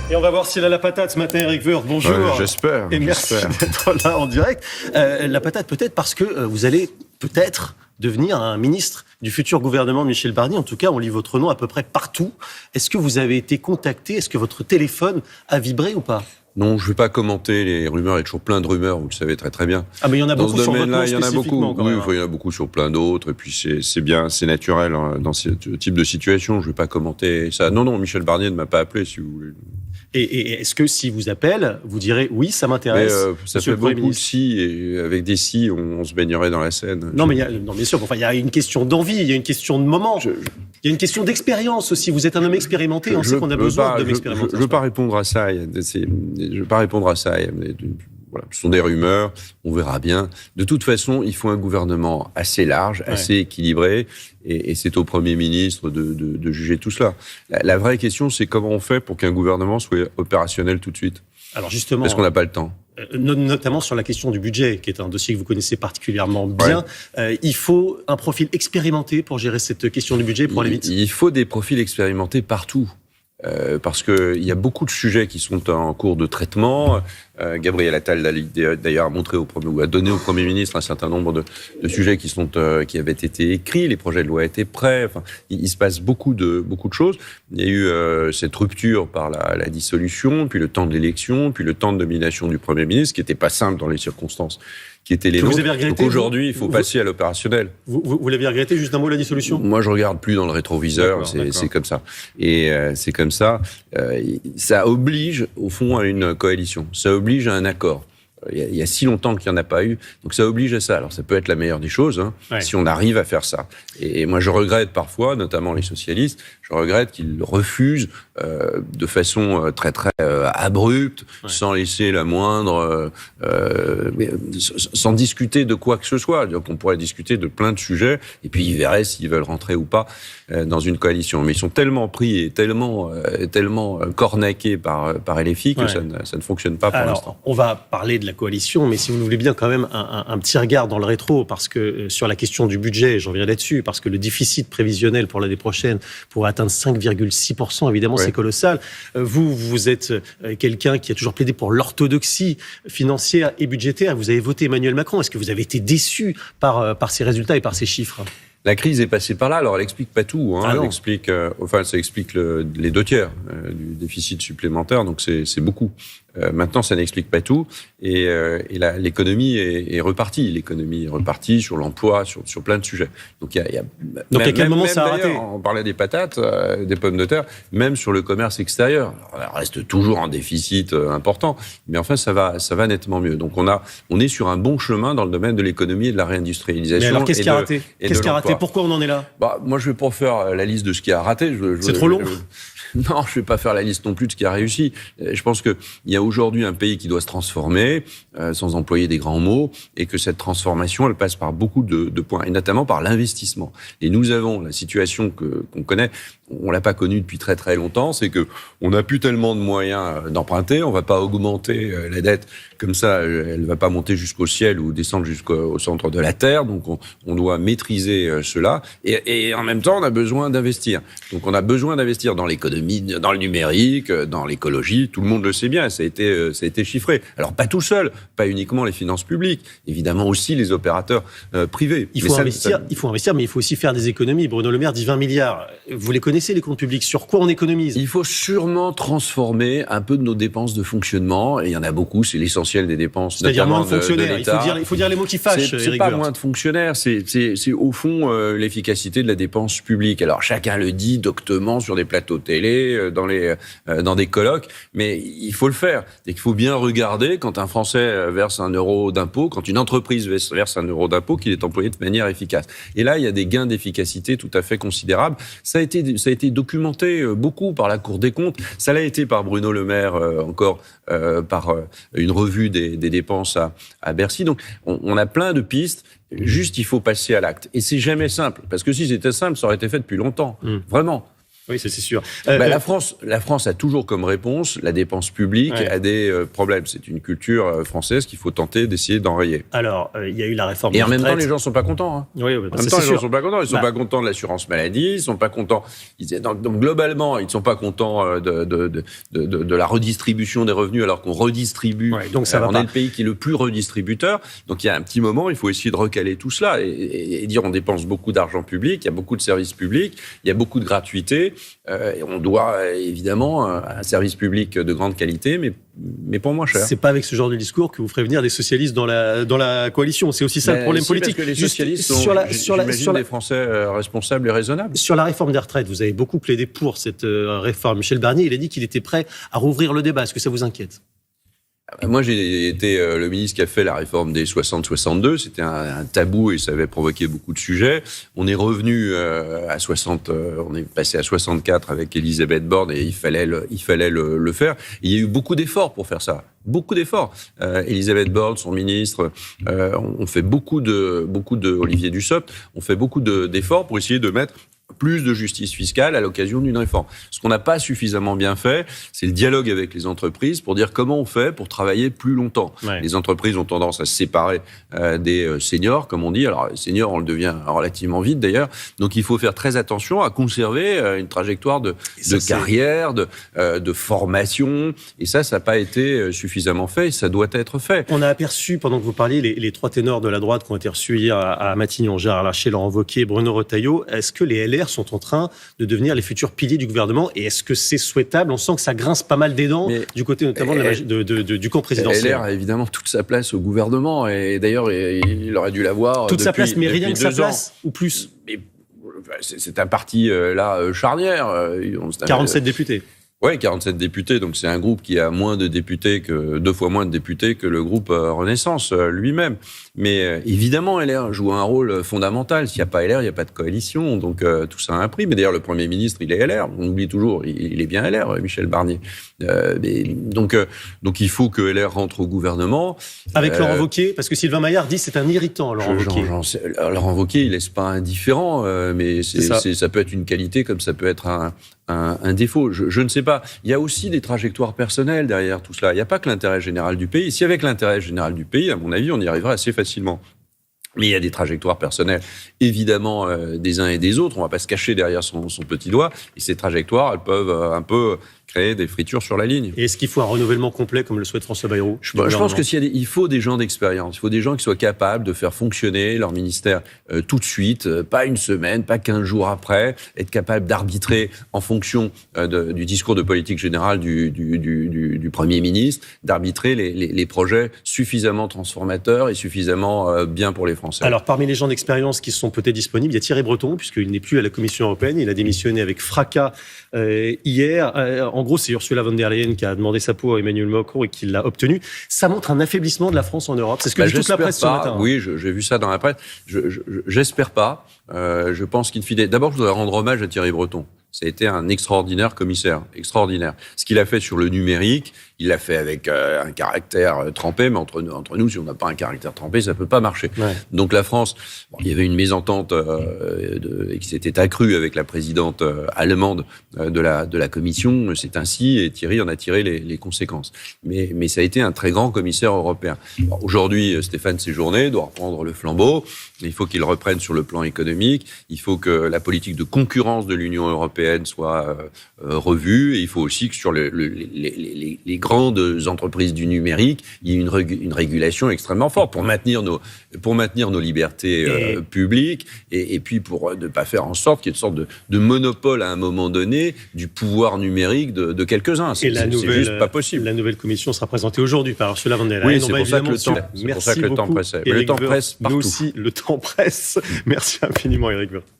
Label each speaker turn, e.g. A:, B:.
A: Et on va voir s'il a la patate ce matin, Éric Woerth. Bonjour.
B: J'espère.
A: Et merci d'être là en direct. La patate peut-être parce que vous allez peut-être devenir un ministre du futur gouvernement de Michel Barnier. En tout cas, on lit votre nom à peu près partout. Est-ce que vous avez été contacté? Est-ce que votre téléphone a vibré ou pas?
B: Non, je ne vais pas commenter les rumeurs. Il y a toujours plein de rumeurs, vous le savez très très bien.
A: Ah, mais il y en a
B: dans
A: beaucoup
B: ce
A: sur votre nom
B: domaine-là, il y en a beaucoup.
A: quand même.
B: Oui, il y en a beaucoup sur plein d'autres. Et puis c'est bien, c'est naturel dans ce type de situation. Je ne vais pas commenter ça. Non, Michel Barnier ne m'a pas appelé, si vous voulez.
A: Et est-ce que si vous appelle, vous direz oui, ça m'intéresse?
B: Ça fait beaucoup de si, et avec des si, on se baignerait dans la Seine.
A: Non, mais bien sûr. Enfin, il y a une question d'envie, il y a une question de moment, il y a une question d'expérience aussi. Vous êtes un homme expérimenté, on sait qu'on a besoin d'hommes expérimentés.
B: Je ne veux pas répondre à ça. Voilà, ce sont des rumeurs, on verra bien. De toute façon, il faut un gouvernement assez large, assez équilibré, et c'est au Premier ministre de juger tout cela. La vraie question, c'est comment on fait pour qu'un gouvernement soit opérationnel tout de suite.
A: Alors justement,
B: parce qu'on n'a pas le temps.
A: Notamment sur la question du budget, qui est un dossier que vous connaissez particulièrement bien. Il faut un profil expérimenté pour gérer cette question du budget, pour aller vite.
B: Il faut des profils expérimentés partout. Parce qu'il y a beaucoup de sujets qui sont en cours de traitement. Gabriel Attal d'ailleurs a donné au Premier ministre un certain nombre de sujets qui avaient été écrits. Les projets de loi étaient prêts. Enfin, il se passe beaucoup de choses. Il y a eu cette rupture par la dissolution, puis le temps de l'élection, puis le temps de nomination du Premier ministre, qui n'était pas simple dans les circonstances qui étaient les nôtres. Donc aujourd'hui, il faut passer à l'opérationnel.
A: Vous l'avez regretté, juste un mot, la dissolution?
B: Moi, je regarde plus dans le rétroviseur, c'est comme ça. Et c'est comme ça. Ça oblige, au fond, à une coalition. Ça oblige à un accord. Il y a si longtemps qu'il n'y en a pas eu. Donc ça oblige à ça. Alors ça peut être la meilleure des choses, si on arrive à faire ça. Et moi je regrette parfois, notamment les socialistes, je regrette qu'ils refusent de façon très très abrupte, sans laisser la moindre... sans discuter de quoi que ce soit. Donc on pourrait discuter de plein de sujets, et puis ils verraient s'ils veulent rentrer ou pas dans une coalition. Mais ils sont tellement pris et tellement cornaqués par LFI que ça ne fonctionne pas pour l'instant.
A: On va parler de la coalition, mais si vous voulez bien quand même un petit regard dans le rétro, parce que sur la question du budget, j'en reviens là-dessus, parce que le déficit prévisionnel pour l'année prochaine pourrait atteindre 5,6%, évidemment c'est colossal. Vous êtes quelqu'un qui a toujours plaidé pour l'orthodoxie financière et budgétaire. Vous avez voté Emmanuel Macron. Est-ce que vous avez été déçu par ces résultats et par ces chiffres?
B: La crise est passée par là, alors elle explique pas tout. Ça explique les 2 tiers du déficit supplémentaire, donc c'est beaucoup. Maintenant, ça n'explique pas tout, et l'économie est repartie. L'économie est repartie sur l'emploi, sur plein de sujets. Donc
A: à quel moment ça a raté?
B: On parlait des patates, des pommes de terre, même sur le commerce extérieur. Alors, on reste toujours en déficit important, mais enfin ça va nettement mieux. Donc on est sur un bon chemin dans le domaine de l'économie et de la réindustrialisation.
A: Mais alors qu'est-ce qui a raté? Pourquoi on en est là?
B: Moi, je vais pas faire la liste de ce qui a raté.
A: C'est trop long.
B: Non, je vais pas faire la liste non plus de ce qui a réussi. Je pense qu'il y a aujourd'hui un pays qui doit se transformer, sans employer des grands mots, et que cette transformation, elle passe par beaucoup de points, et notamment par l'investissement. Et nous avons la situation qu'on connaît, on l'a pas connue depuis très très longtemps, c'est que on n'a plus tellement de moyens d'emprunter, on va pas augmenter la dette comme ça, elle va pas monter jusqu'au ciel ou descendre jusqu'au centre de la terre, donc on doit maîtriser cela, et en même temps on a besoin d'investir. Donc on a besoin d'investir dans l'économie, dans le numérique, dans l'écologie, tout le monde le sait bien, ça a été chiffré. Alors pas tout seul, pas uniquement les finances publiques, évidemment aussi les opérateurs privés.
A: Il faut investir, mais il faut aussi faire des économies. Bruno Le Maire dit 20 milliards. Vous les connaissez, les comptes publics, sur quoi on économise?
B: Il faut sûrement transformer un peu de nos dépenses de fonctionnement, et il y en a beaucoup, c'est l'essentiel des dépenses.
A: C'est-à-dire moins de fonctionnaires, il faut dire les mots qui fâchent.
B: C'est pas moins de fonctionnaires, c'est au fond l'efficacité de la dépense publique. Alors chacun le dit doctement sur des plateaux télé, dans des colloques, mais il faut le faire. Et qu'il faut bien regarder quand un Français verse 1 euro d'impôt, quand une entreprise verse 1 euro d'impôt, qu'il est employé de manière efficace. Et là, il y a des gains d'efficacité tout à fait considérables. Ça a été documenté beaucoup par la Cour des comptes. Ça l'a été par Bruno Le Maire encore par une revue des dépenses à Bercy. Donc, on a plein de pistes. Juste, il faut passer à l'acte. Et c'est jamais simple. Parce que si c'était simple, ça aurait été fait depuis longtemps. Vraiment.
A: Oui, c'est sûr.
B: La France a toujours comme réponse la dépense publique à des problèmes. C'est une culture française qu'il faut tenter d'essayer d'enrayer.
A: Alors, il y a eu la réforme
B: des retraites. Et en même temps, les gens ne sont pas contents. Hein.
A: Oui,
B: en même temps, les gens ne sont pas contents. Ils ne sont pas contents de l'assurance maladie, ils ne sont pas contents. Donc, globalement, ils ne sont pas contents de la redistribution des revenus alors qu'on redistribue.
A: Donc ça
B: on est le pays qui est le plus redistributeur. Donc, il y a un petit moment, il faut essayer de recaler tout cela et dire on dépense beaucoup d'argent public, il y a beaucoup de services publics, il y a beaucoup de gratuité. Et on doit évidemment un service public de grande qualité, mais pas moins cher.
A: C'est pas avec ce genre de discours que vous ferez venir des socialistes dans la coalition. C'est aussi ça le problème politique.
B: Parce que les socialistes sont, des Français responsables et raisonnables.
A: Sur la réforme des retraites, vous avez beaucoup plaidé pour cette réforme. Michel Barnier, il a dit qu'il était prêt à rouvrir le débat. Est-ce que ça vous inquiète ?
B: Moi, j'ai été le ministre qui a fait la réforme des 60-62. C'était un tabou et ça avait provoqué beaucoup de sujets. On est revenu à 60, on est passé à 64 avec Elisabeth Borne et il fallait le faire. Et il y a eu beaucoup d'efforts pour faire ça. Beaucoup d'efforts. Elisabeth Borne, son ministre, on fait beaucoup de Olivier Dussopt, on fait beaucoup d'efforts pour essayer de mettre plus de justice fiscale à l'occasion d'une réforme. Ce qu'on n'a pas suffisamment bien fait, c'est le dialogue avec les entreprises pour dire comment on fait pour travailler plus longtemps. Ouais. Les entreprises ont tendance à se séparer des seniors, comme on dit. Alors, les seniors, on le devient relativement vite d'ailleurs. Donc, il faut faire très attention à conserver une trajectoire de carrière, de formation. Et ça n'a pas été suffisamment fait et ça doit être fait.
A: On a aperçu, pendant que vous parliez, les trois ténors de la droite qui ont été reçus hier à Matignon, Gérard Larcher, Laurent Wauquiez, Bruno Retailleau. Est-ce que les LR sont en train de devenir les futurs piliers du gouvernement et est-ce que c'est souhaitable ? On sent que ça grince pas mal des dents du côté notamment du camp présidentiel.
B: LR a évidemment toute sa place au gouvernement et d'ailleurs il aurait dû l'avoir
A: toute
B: depuis,
A: sa place, mais rien que sa
B: 2 ans.
A: Place ou plus.
B: Mais, c'est un parti charnière.
A: 47 députés.
B: Oui, 47 députés, donc c'est un groupe qui a moins de députés 2 fois moins de députés que le groupe Renaissance lui-même. Mais évidemment, LR joue un rôle fondamental. S'il n'y a pas LR, il n'y a pas de coalition, donc tout ça a un prix. Mais d'ailleurs, le Premier ministre, il est LR. On oublie toujours, il est bien LR, Michel Barnier. Donc il faut que LR rentre au gouvernement.
A: Avec Laurent Wauquiez, parce que Sylvain Maillard dit que c'est un irritant, Laurent Wauquiez.
B: Laurent Wauquiez, il ne laisse pas indifférent, mais ça peut être une qualité comme ça peut être un défaut. Je ne sais pas. Il y a aussi des trajectoires personnelles derrière tout cela. Il n'y a pas que l'intérêt général du pays. Si avec l'intérêt général du pays, à mon avis, on y arriverait assez facilement. Mais il y a des trajectoires personnelles, évidemment, des uns et des autres. On ne va pas se cacher derrière son petit doigt. Et ces trajectoires, elles peuvent un peu créer des fritures sur la ligne.
A: Et est-ce qu'il faut un renouvellement complet, comme le souhaite François Bayrou ?
B: Je pense qu'il faut des gens d'expérience. Il faut des gens qui soient capables de faire fonctionner leur ministère tout de suite, pas une semaine, pas 15 jours après, être capable d'arbitrer en fonction du discours de politique générale du Premier ministre, d'arbitrer les projets suffisamment transformateurs et suffisamment bien pour les Français.
A: Alors, parmi les gens d'expérience qui sont peut-être disponibles, il y a Thierry Breton, puisqu'il n'est plus à la Commission européenne. Il a démissionné avec fracas hier. En gros, c'est Ursula von der Leyen qui a demandé sa peau à Emmanuel Macron et qui l'a obtenue. Ça montre un affaiblissement de la France en Europe. C'est ce que dit toute la presse ce matin.
B: Oui, j'ai vu ça dans la presse. J'espère pas. Je pense qu'il fidèle. D'abord, je voudrais rendre hommage à Thierry Breton. Ça a été un extraordinaire commissaire, extraordinaire. Ce qu'il a fait sur le numérique, il l'a fait avec un caractère trempé, mais entre nous, si on n'a pas un caractère trempé, ça peut pas marcher. Ouais. Donc la France, il y avait une mésentente qui s'était accrue avec la présidente allemande de la Commission. C'est ainsi, et Thierry en a tiré les conséquences. Mais ça a été un très grand commissaire européen. Bon, aujourd'hui, Stéphane Séjourné doit reprendre le flambeau. Il faut qu'il reprenne sur le plan économique. Il faut que la politique de concurrence de l'Union européenne soit revue. Et il faut aussi que sur les grandes entreprises du numérique, il y ait une régulation extrêmement forte pour maintenir nos libertés publiques et puis pour ne pas faire en sorte qu'il y ait une sorte de monopole à un moment donné du pouvoir numérique de quelques-uns. C'est juste pas possible.
A: La nouvelle commission sera présentée aujourd'hui par Ursula von der Leyen.
B: Oui, c'est pour ça que le temps pressait.
A: Mais
B: le temps presse partout.
A: Nous aussi, le temps presse. Merci infiniment, Éric Woerth.